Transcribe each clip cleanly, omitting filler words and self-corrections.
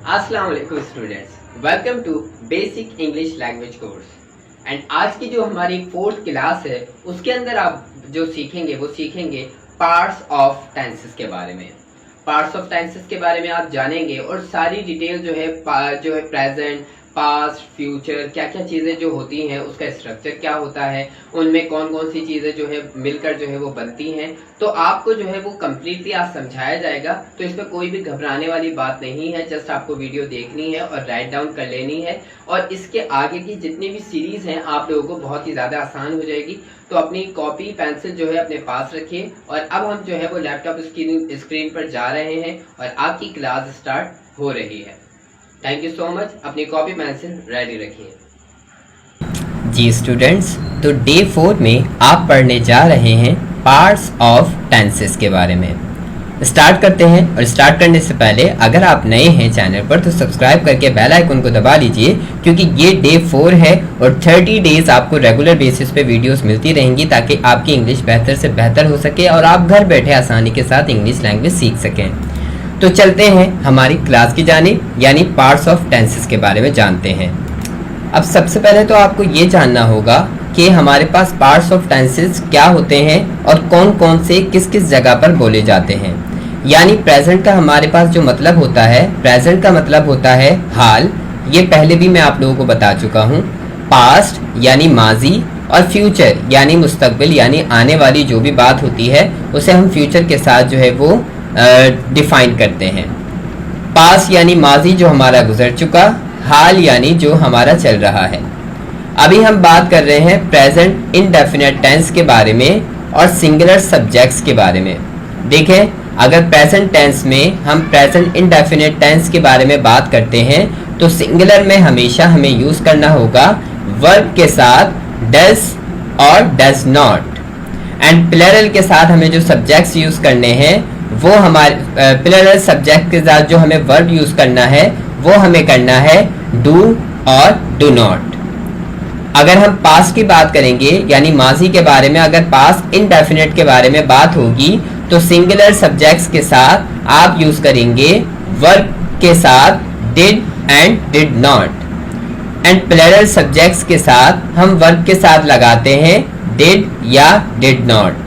अस्सलाम वालेकुम students, welcome to basic English language course. And आज की जो हमारी 4th क्लास है उसके अंदर आप जो सीखेंगे वो सीखेंगे पार्ट्स ऑफ टेंसेस के बारे में। पार्ट्स ऑफ टेंसेस के बारे में आप जानेंगे और सारी डिटेल जो है प्रेजेंट, पास्ट, फ्यूचर, क्या क्या चीज़ें जो होती हैं उसका स्ट्रक्चर क्या होता है, उनमें कौन कौन सी चीज़ें जो है मिलकर जो है वो बनती हैं, तो आपको जो है वो कम्प्लीटली आज समझाया जाएगा। तो इसमें कोई भी घबराने वाली बात नहीं है, जस्ट आपको वीडियो देखनी है और राइट डाउन कर लेनी है और इसके आगे की जितनी भी सीरीज़ हैं आप लोगों को बहुत ही ज़्यादा आसान हो जाएगी। तो अपनी कॉपी पेंसिल जो है अपने पास रखिए और अब हम जो है वो लैपटॉप स्क्रीन पर जा रहे हैं और आपकी क्लास स्टार्ट हो रही है। Thank you so much. अपनी कॉपी पेंसिल रेडी रखिए। जी स्टूडेंट्स, तो डे 4 में आप पढ़ने जा रहे हैं पार्ट्स ऑफ टेंसेस के बारे में। स्टार्ट करते हैं और स्टार्ट करने से पहले अगर आप नए हैं चैनल पर तो सब्सक्राइब करके बेल आइकन को दबा लीजिए, क्योंकि ये डे 4 है और 30 डेज आपको रेगुलर बेसिस पे वीडियोस मिलती रहेंगी ताकि आपकी इंग्लिश बेहतर से बेहतर हो सके और आप घर बैठे आसानी के साथ इंग्लिश लैंग्वेज सीख सकें। तो चलते हैं हमारी क्लास की जानिब, यानी पार्ट्स ऑफ टेंसेस के बारे में जानते हैं। अब सबसे पहले तो आपको ये जानना होगा कि हमारे पास पार्ट्स ऑफ टेंसेस क्या होते हैं और कौन कौन से किस किस जगह पर बोले जाते हैं। यानी प्रेजेंट का हमारे पास जो मतलब होता है, प्रेजेंट का मतलब होता है हाल, ये पहले भी मैं आप लोगों को बता चुका हूँ। पास्ट यानी माजी और फ्यूचर यानी मुस्तकबिल, यानी आने वाली जो भी बात होती है उसे हम फ्यूचर के साथ जो है वो डिफाइन करते हैं। पास यानी माजी जो हमारा गुजर चुका, हाल यानी जो हमारा चल रहा है। अभी हम बात कर रहे हैं प्रेजेंट इंडेफिनिट टेंस के बारे में और सिंगुलर सब्जेक्ट्स के बारे में। देखें, अगर प्रेजेंट टेंस में हम प्रेजेंट इंडेफिनिट टेंस के बारे में बात करते हैं तो सिंगुलर में हमेशा हमें यूज करना होगा वर्ब के साथ डज और डज नॉट, एंड प्लूरल के साथ हमें जो सब्जेक्ट्स यूज करने हैं वो हमारे प्लूरल सब्जेक्ट के साथ जो हमें वर्ब यूज करना है वो हमें करना है डू और डू नॉट। अगर हम पास्ट की बात करेंगे यानी माजी के बारे में, अगर पास्ट इनडेफिनिट के बारे में बात होगी तो सिंगुलर सब्जेक्ट्स के साथ आप यूज करेंगे वर्ब के साथ did and did not, and plural subjects के साथ हम वर्ब के साथ लगाते हैं डिड या डिड नॉट।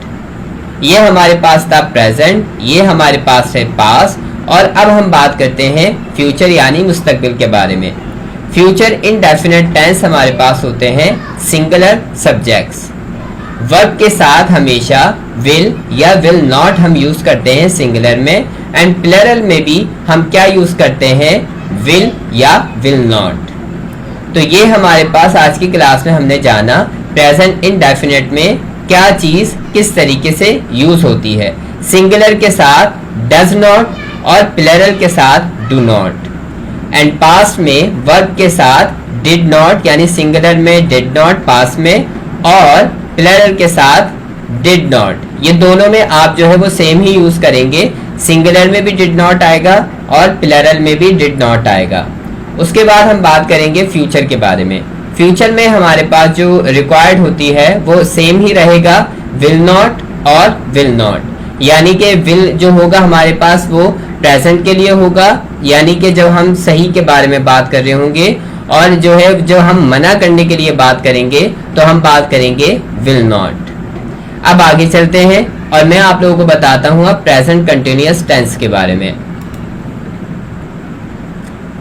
ये हमारे पास था प्रेजेंट, ये हमारे पास है पास्ट, और अब हम बात करते हैं फ्यूचर यानी मुस्तकबिल के बारे में। फ्यूचर इंडेफिनिट टेंस हमारे पास होते हैं सिंगुलर सब्जेक्ट्स। वर्ब के साथ हमेशा विल या विल नॉट हम यूज करते हैं सिंगुलर में, एंड प्लूरल में भी हम क्या यूज करते हैं विल या विल नॉट। तो ये हमारे पास आज की क्लास में हमने जाना प्रेजेंट इंडेफिनिट में क्या चीज किस तरीके से यूज होती है। सिंगुलर के साथ डज नॉट और प्लूरल के साथ डू नॉट, एंड पास्ट में वर्ब के साथ डिड नॉट यानी सिंगुलर में डिड नॉट पास्ट में, और प्लूरल के साथ डिड नॉट। ये दोनों में आप जो है वो सेम ही यूज करेंगे, सिंगुलर में भी डिड नॉट आएगा और प्लूरल में भी डिड नॉट आएगा। उसके बाद हम बात करेंगे फ्यूचर के बारे में। फ्यूचर में हमारे पास जो रिक्वायर्ड होती है वो सेम ही रहेगा, विल नॉट और विल नॉट। यानी कि विल जो होगा हमारे पास वो प्रेजेंट के लिए होगा, यानी कि जब हम सही के बारे में बात कर रहे होंगे, और जो है जो हम मना करने के लिए बात करेंगे तो हम बात करेंगे विल नॉट। अब आगे चलते हैं और मैं आप लोगों को बताता हूँ अब प्रेजेंट कंटिन्यूअस टेंस के बारे में।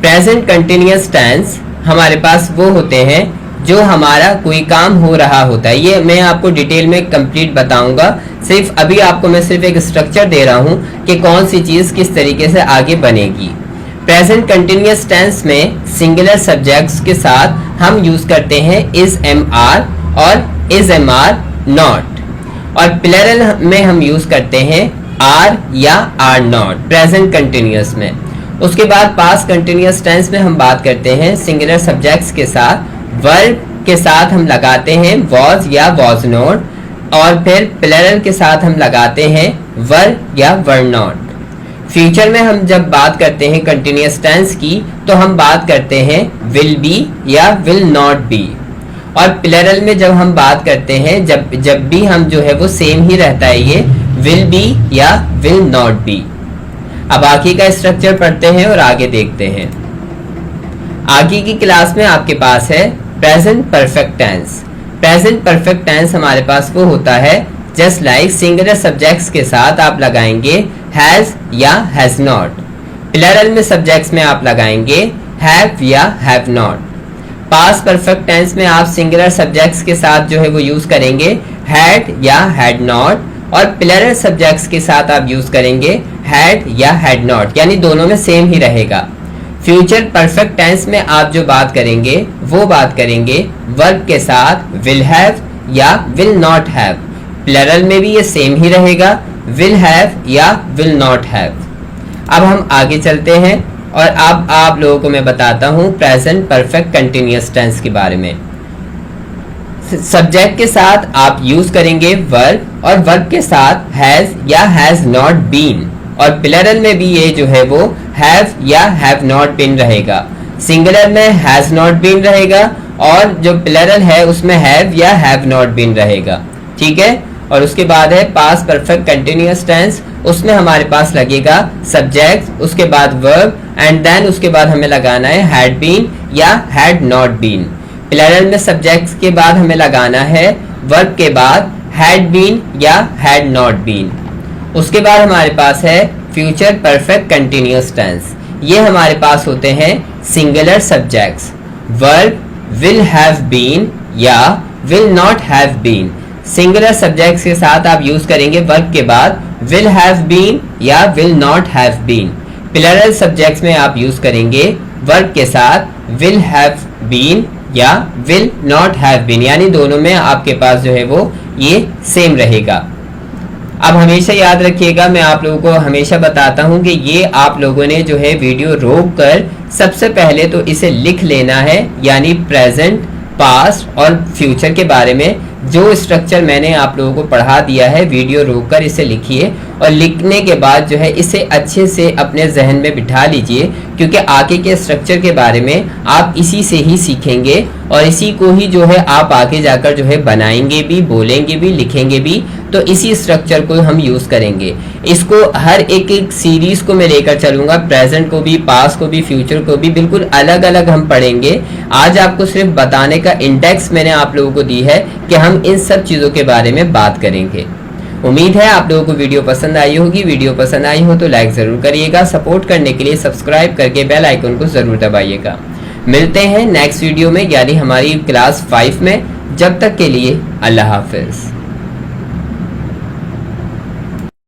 प्रेजेंट कंटिन्यूअस टेंस हमारे पास वो होते हैं जो हमारा कोई काम हो रहा होता है। ये मैं आपको डिटेल में कंप्लीट बताऊंगा, सिर्फ अभी आपको मैं सिर्फ एक स्ट्रक्चर दे रहा हूँ कि कौन सी चीज़ किस तरीके से आगे बनेगी। प्रेजेंट कंटिन्यूअस टेंस में सिंगुलर सब्जेक्ट्स के साथ हम यूज करते हैं इज एम आर और इज एम आर नॉट, और प्लूरल में हम यूज करते हैं आर या आर नॉट प्रेजेंट कंटिन्यूअस में। उसके बाद पास्ट कंटिन्यूअस टेंस में हम बात करते हैं सिंगुलर सब्जेक्ट्स के साथ वर्ब के साथ हम लगाते हैं वॉज या वॉज नॉट, और फिर प्लूरल के साथ हम लगाते हैं वर या वर नॉट। फ्यूचर में हम जब बात करते हैं कंटिन्यूअस टेंस की तो हम बात करते हैं विल बी या विल नॉट बी, और प्लूरल में जब हम बात करते हैं जब भी हम जो है वो सेम ही रहता है, ये विल बी या विल नॉट बी। अब आगे का स्ट्रक्चर पढ़ते हैं और आगे देखते हैं। आगे की क्लास में आपके पास है present perfect tense. Present perfect tense हमारे पास वो होता है जस्ट लाइक सिंगुलर सब्जेक्ट्स के साथ आप लगाएंगे हैज या हैज नॉट। प्लूरल में सब्जेक्ट्स में आप लगाएंगे हैव या have not. Past perfect tense में आप सिंगुलर सब्जेक्ट्स के साथ जो है वो यूज करेंगे हैड या हैड नॉट, और प्लूरल सब्जेक्ट्स के साथ आप यूज करेंगे हैड या हैड नॉट, यानी दोनों में सेम ही रहेगा। फ्यूचर परफेक्ट टेंस में आप जो बात करेंगे वो बात करेंगे वर्ब के साथ विल हैव या विल नॉट हैव। प्लूरल में भी ये सेम ही रहेगा, विल हैव या विल नॉट हैव। अब हम आगे चलते हैं और अब आप लोगों को मैं बताता हूं प्रेजेंट परफेक्ट कंटिन्यूअस टेंस के बारे में। सब्जेक्ट के साथ आप यूज करेंगे वर्ब, और वर्ब के साथ हैज या हैज नॉट बीन, और प्लूरल में भी ये जो है वो हैव या हैव नॉट बीन रहेगा। सिंगुलर में हैज नॉट बीन रहेगा, और जो प्लूरल है उसमें हैव या हैव नॉट बीन रहेगा। ठीक है, और उसके बाद है पास्ट परफेक्ट कंटिन्यूअस टेंस, उसमें हमारे पास लगेगा सब्जेक्ट, उसके बाद वर्ब, एंड देन उसके बाद हमें लगाना है हैड बीन या हैड नॉट बीन। प्लूरल में सब्जेक्ट्स के बाद हमें लगाना है वर्ब के बाद हैड बीन या हैड नॉट बीन। उसके बाद हमारे पास है फ्यूचर परफेक्ट कंटिन्यूअस टेंस। ये हमारे पास होते हैं singular subjects, verb will have been या will not have been. Singular subjects के साथ आप यूज करेंगे वर्ब के बाद विल हैव बीन या will not have been. Plural subjects में आप यूज करेंगे वर्ब के साथ विल हैव बीन या विल नॉट हैव बीन, यानी दोनों में आपके पास जो है वो ये सेम रहेगा। अब हमेशा याद रखिएगा, मैं आप लोगों को हमेशा बताता हूं कि ये आप लोगों ने जो है वीडियो रोक कर सबसे पहले तो इसे लिख लेना है, यानी प्रेजेंट, पास्ट और फ्यूचर के बारे में जो स्ट्रक्चर मैंने आप लोगों को पढ़ा दिया है, वीडियो रोककर इसे लिखिए, और लिखने के बाद जो है इसे अच्छे से अपने जहन में बिठा लीजिए, क्योंकि आगे के स्ट्रक्चर के बारे में आप इसी से ही सीखेंगे, और इसी को ही जो है आप आगे जाकर जो है बनाएंगे भी, बोलेंगे भी, लिखेंगे भी। तो इसी स्ट्रक्चर को हम यूज करेंगे। इसको हर एक एक सीरीज को मैं लेकर चलूंगा, प्रेजेंट को भी, पास्ट को भी, फ्यूचर को भी, बिल्कुल अलग अलग हम पढ़ेंगे। आज आपको सिर्फ बताने का इंडेक्स मैंने आप लोगों को दी है कि हम इन सब चीजों के बारे में बात करेंगे। उम्मीद है आप लोगों को वीडियो पसंद आई होगी। वीडियो पसंद आई हो तो लाइक जरूर करिएगा। सपोर्ट करने के लिए सब्सक्राइब करके बेल आइकन को जरूर दबाइएगा। मिलते हैं नेक्स्ट वीडियो में, यानी हमारी क्लास 5 में। जब तक के लिए अल्लाह हाफिज।